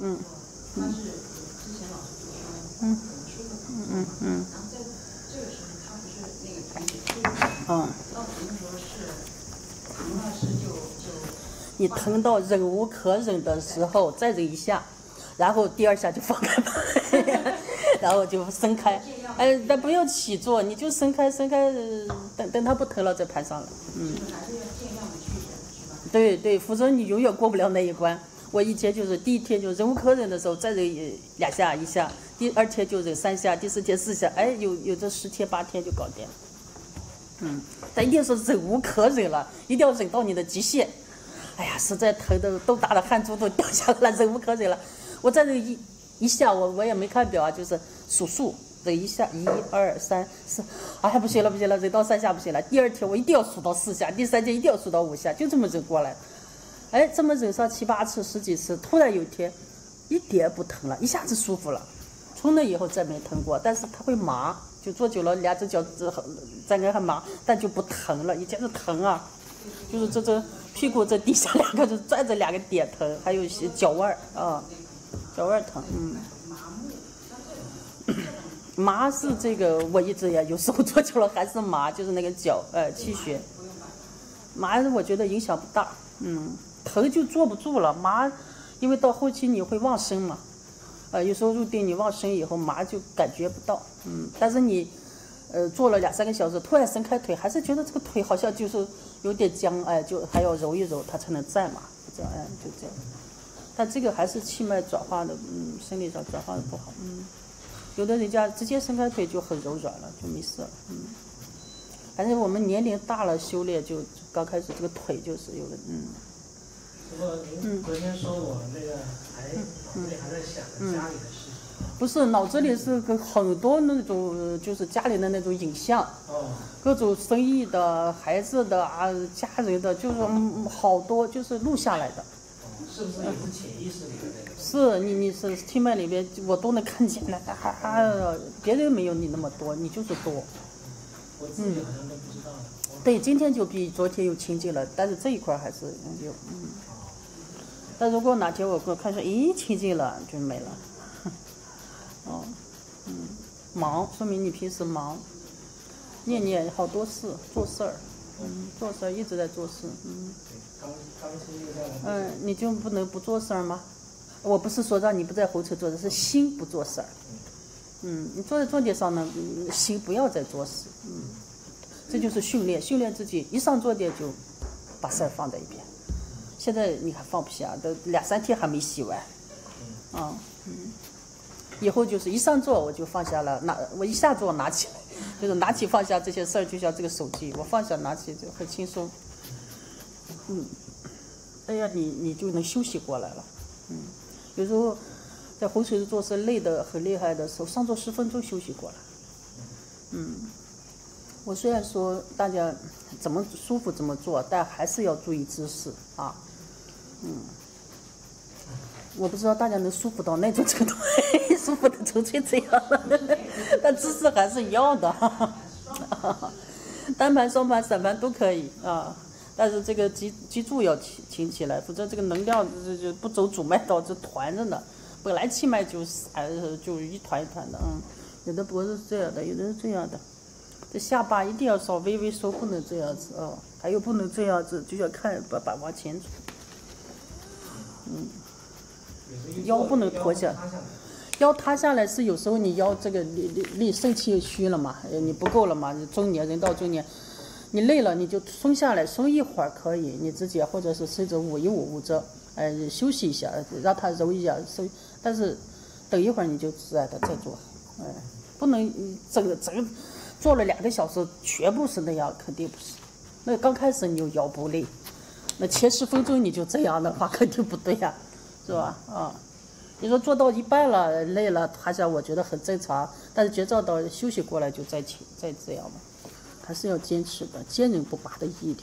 嗯。他是之前老师就说，嗯。舒服。然后在这个时候，他不是那个腿给退了。到疼的时候是疼了就。你疼到忍无可忍的时候，再忍一下，然后第二下就放开吧，然后就伸开。哎，但不要起坐，你就伸开，等它不疼了再盘上来。还是要尽量的去忍，是吧？对，否则你永远过不了那一关。我以前就是第一天就忍无可忍的时候，再忍2下1下，第2天就忍3下，第4天4下，哎，有这10天8天就搞定了。但一定是忍无可忍了，一定要忍到你的极限。哎呀，实在疼的都打的汗珠都掉下来了，忍无可忍了。我再忍一下，我也没看表啊，就是数忍一下，1、2、3、4，哎，不行了，忍到3下不行了。第2天我一定要数到4下，第3天一定要数到5下，就这么忍过来。哎，这么忍上7、8次、10几次，突然有一天一点不疼了，一下子舒服了。从那以后再没疼过，但是它会麻，就坐久了2只脚站开还麻，但就不疼了。以前是疼啊，就是这屁股这底下2个就站着2个点疼，还有脚腕啊，脚腕疼。麻是这个，我一直也有时候坐久了还是麻，就是那个脚气血麻，我觉得影响不大。疼就坐不住了，麻，因为到后期你会忘身嘛，有时候入定你忘身以后麻就感觉不到，但是你坐了2、3个小时，突然伸开腿，还是觉得这个腿好像就是有点僵，就还要揉一揉它才能站嘛，这样就这样。但这个还是气脉转化的，生理上转化的不好，有的人家直接伸开腿就很柔软了，就没事了，反正我们年龄大了修炼就刚开始这个腿就是有的，不过您昨天说我那个脑子里还在想着家里的事情。不是，脑子里是很多那种就是家里的那种影像，各种生意的、孩子的啊、家人的，就是好多就是录下来的。是不是也是潜意识里的那个？是你是气脉里边我都能看见的，别人没有你那么多，你就是多。我自己好像都不知道。对，今天就比昨天有清净了，但是这一块还是有，但如果哪天我看说，清净了就没了，忙，说明你平时忙，念好多事，做事儿，一直在做事，你就不能不做事儿吗？我不是说让你不在后车做事，是心不做事儿，你坐在重点上呢，心不要再做事，这就是训练自己，一上坐垫就把事儿放在一边。现在你还放不下，都2、3天还没洗完，以后就是一上座我就放下了，我一下座拿起来，就是拿起放下这些事儿，就像这个手机，我放下拿起就很轻松，哎呀，你就能休息过来了，有时候在红锤子做事累得很厉害的时候，上座10分钟休息过来，我虽然说大家怎么舒服怎么做，但还是要注意姿势啊。我不知道大家能舒服到那种程度，舒服的成这样，但姿势还是要的，单盘、双盘、散盘都可以啊。但是这个脊柱要挺起来，否则这个能量就不走主脉道，就团着呢。本来气脉就一团一团的，有的脖子是这样的，有的是这样的。这下巴一定要稍微微收，不能这样子啊，还有不能这样子，就要看把往前走。腰不能驼下，腰塌下来是有时候你腰这个力肾气虚了嘛，你不够了嘛，中年人到中年，你累了你就松下来，松一会儿可以，你自己或者是甚至捂着，休息一下，让它揉一下，但是等一会儿你就自然的再做，不能整做了2个小时全部是那样，肯定不是。那刚开始你就腰不累，那前10分钟你就这样的话，肯定不对呀，是吧？你说做到一半了累了，塌下我觉得很正常，但是觉照到休息过来就再这样嘛，还是要坚持的，坚韧不拔的毅力，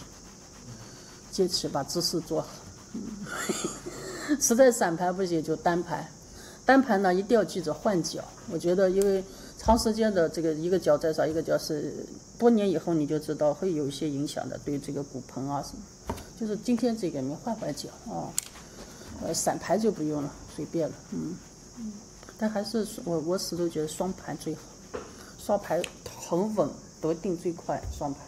坚持把姿势做好。实在散盘不行就单盘，单盘呢一定要记着换脚。我觉得因为长时间的这个一个脚在上，一个脚是多年以后你就知道会有一些影响的，对这个骨盆啊什么。就是今天这个你换脚散排就不用了，随便了，但还是我始终觉得双盘最好，双盘很稳，得定最快，双盘，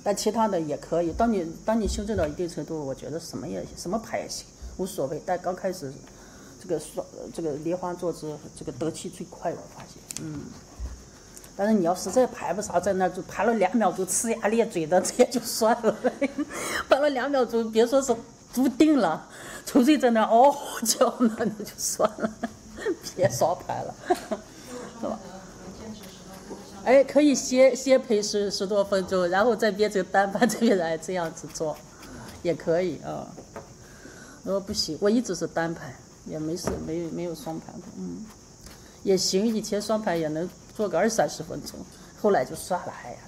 但其他的也可以。当你修正到一定程度，我觉得什么牌也行，无所谓。但刚开始，这个莲花坐姿，这个得气最快，我发现，但是你要实在排不上，在那就排了2秒钟，呲牙咧嘴的，这也就算了。排了2秒钟，别说是不定了，纯粹在那嗷叫呢，那就算了，别双排了，是吧？哎，可以先陪10多分钟，然后再变成单盘这边来这样子做，也可以啊。如果不行，我一直是单盘，也没事，没有双盘的，也行。以前双盘也能做个20-30分钟，后来就算了，哎呀，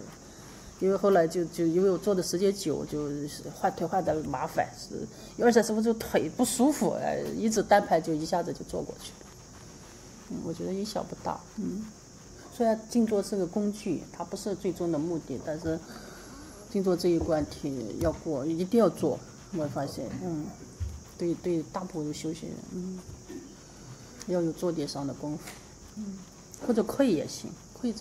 因为后来就因为我做的时间久，就换腿换的麻烦，是有20-30分钟腿不舒服，一直单盘就一下子就做过去了。我觉得影响不大，虽然静坐是个工具，它不是最终的目的，但是静坐这一关要过，一定要做。我发现，对大部分修行人，要有坐垫上的功夫，或者跪也行，跪着，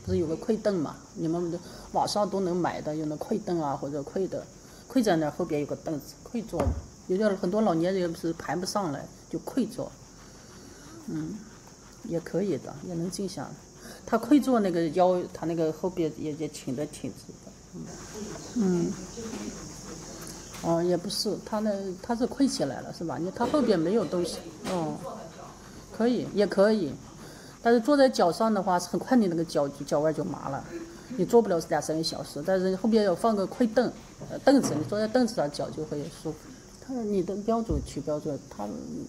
不是有个跪凳嘛？你们网上都能买的，有那跪凳啊，或者跪在那儿，后边有个凳子，跪坐。有很多老年人不是盘不上来，就跪坐，也可以的，也能静下来。他跪坐那个腰，他那个后边也挺直的，也不是，他是跪起来了是吧？他后边没有东西，可以也可以，但是坐在脚上的话，很快你那个脚腕就麻了，你做不了2-3个小时。但是后边要放个跪凳，凳子，你坐在凳子上脚就会舒服。你的标准取标准，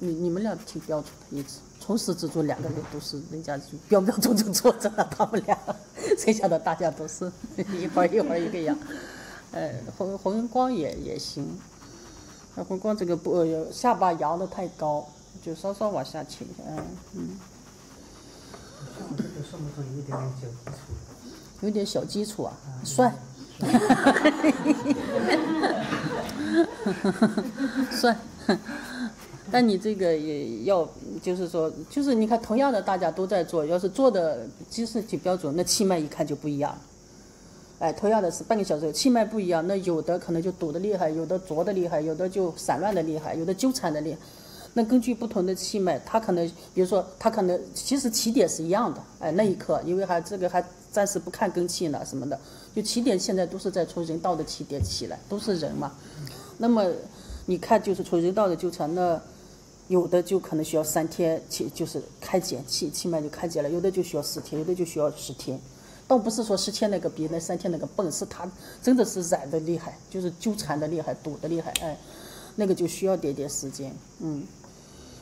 你们俩挺标准的，一直从始至终2个人都是人家就标准坐着了，他们俩，剩下的大家都是一会儿一个样。红光也行，红光这个下巴扬的太高，就稍稍往下倾一下，这个算不算有点小基础？有点小基础啊，算。算，但你这个也要，就是说，就是你看，同样的大家都在做，要是做的姿势挺标准，那气脉一看就不一样。同样的是半个小时，气脉不一样，那有的可能就堵得厉害，有的浊的厉害，有的就散乱的厉害，有的纠缠的厉害。那根据不同的气脉，它可能，比如说，它可能其实起点是一样的，那一刻，因为还暂时不看根气呢什么的，就起点现在都是在从人道的起点起来，都是人嘛。那么你看，就是从人道的纠缠，那有的就可能需要3天就是开减气脉就开解了，有的就需要4天，有的就需要10天。倒不是说10天那个比那3天那个笨，是他真的是染的厉害，就是纠缠的厉害，堵的厉害，那个就需要点时间，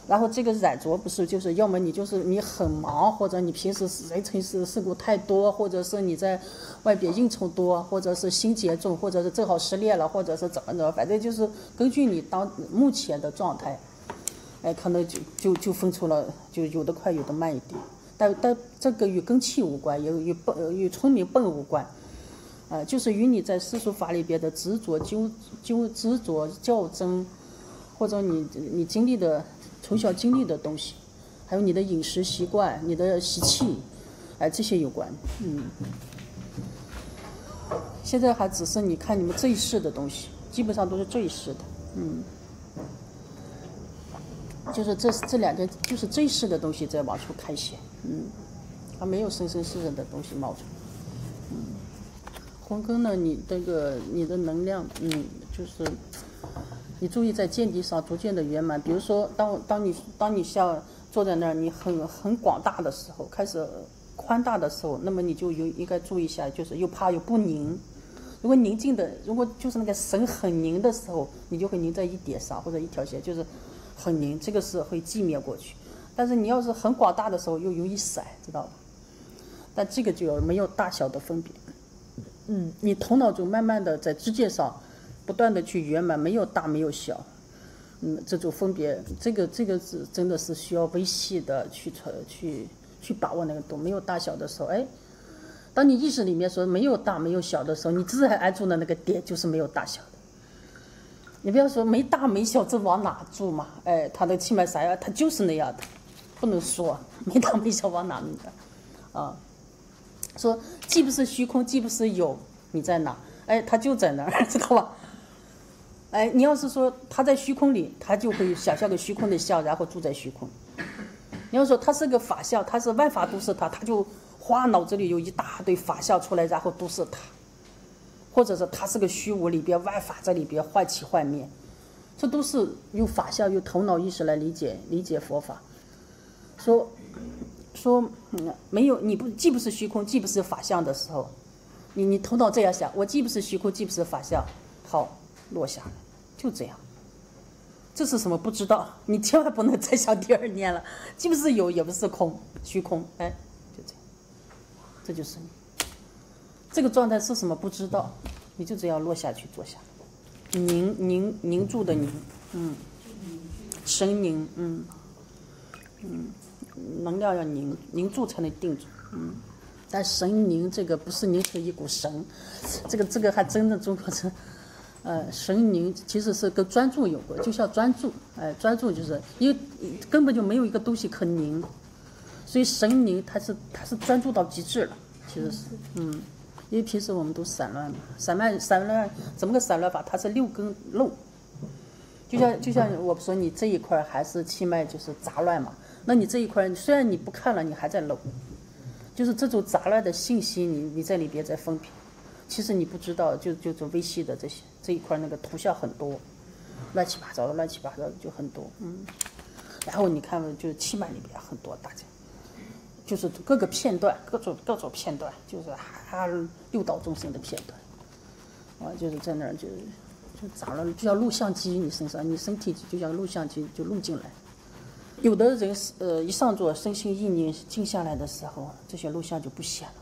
然后这个染着不是就是要么你很忙，或者你平时人情世故太多，或者是你在外边应酬多，或者是心结重，或者是正好失恋了，或者是怎么着，反正就是根据你目前的状态，可能就分出了，就有的快有的慢一点。但这个与根气无关，也与聪明笨无关，就是与你在世俗法里边的执着执着较真，或者你经历的从小经历的东西，还有你的饮食习惯、你的习气，这些有关。现在还只是你看你们这一世的东西，基本上都是这一世的，就是这2件，就是这一世的东西在往出开显，它没有生生世世的东西冒出来，红根呢，你的能量，就是你注意在见地上逐渐的圆满。比如说，当你像坐在那儿，你很广大的时候，开始宽大的时候，那么你就应该注意一下，就是又怕又不宁。如果就是那个神很凝的时候，你就会凝在一点上或者一条线，就是很凝，这个是会寂灭过去。但是你要是很广大的时候，又容易散，知道吧？但这个就没有大小的分别。你头脑中慢慢的在知见上不断的去圆满，没有大没有小，这种分别，这个是真的是需要微细的去把握那个度，没有大小的时候，当你意识里面说没有大没有小的时候，你自然安住的那个点就是没有大小的。你不要说没大没小，这往哪住嘛？哎，他的气脉啥样，他就是那样的，不能说没大没小往哪弄的，啊，说既不是虚空，既不是有，你在哪？哎，他就在那儿，知道吧？哎，你要是说他在虚空里，他就会想象个虚空的相，然后住在虚空。你要说他是个法相，他是万法都是他，他就花脑子里有一大堆法相出来，然后都是他。或者是他是个虚无里边，万法在里边幻起幻灭，这都是用法相、用头脑意识来理解佛法。说没有你不既不是虚空，既不是法相的时候，你头脑这样想，我既不是虚空，既不是法相，好落下来，就这样。这是什么不知道？你千万不能再想第二念了，既不是有，也不是空，虚空，哎，就这样，这就是你。这个状态是什么不知道，你就这样落下去坐下，凝住的凝，神凝，能量要凝住才能定住，但神凝这个不是凝成一股神，这个还真的中国人，神凝其实是跟专注有关，就像专注，专注就是因为根本就没有一个东西可凝，所以神凝它是专注到极致了，其实是，因为平时我们都散乱嘛，散乱怎么个散乱法？它是六根漏，就像我说你这一块还是气脉就是杂乱嘛，那你这一块虽然你不看了，你还在漏，就是这种杂乱的信息你在里边在分辨，其实你不知道，就是微细的这一块那个图像很多，乱七八糟的就很多，然后你看就是气脉里边很多大家。就是各个片段，各种片段，就是六道众生的片段，就是在那儿就杂了，就像录像机，你身上你身体就像录像机就录进来。有的人一上座身心意念静下来的时候，这些录像就不显了，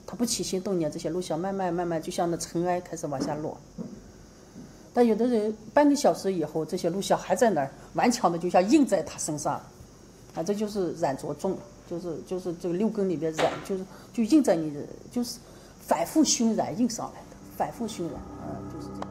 他不起心动念，这些录像慢慢就像那尘埃开始往下落。但有的人半个小时以后，这些录像还在那儿顽强的，就像印在他身上，这就是染着重。就是这个六根里边染，就印在你的，就是反复熏染印上来的，反复熏染，就是这样。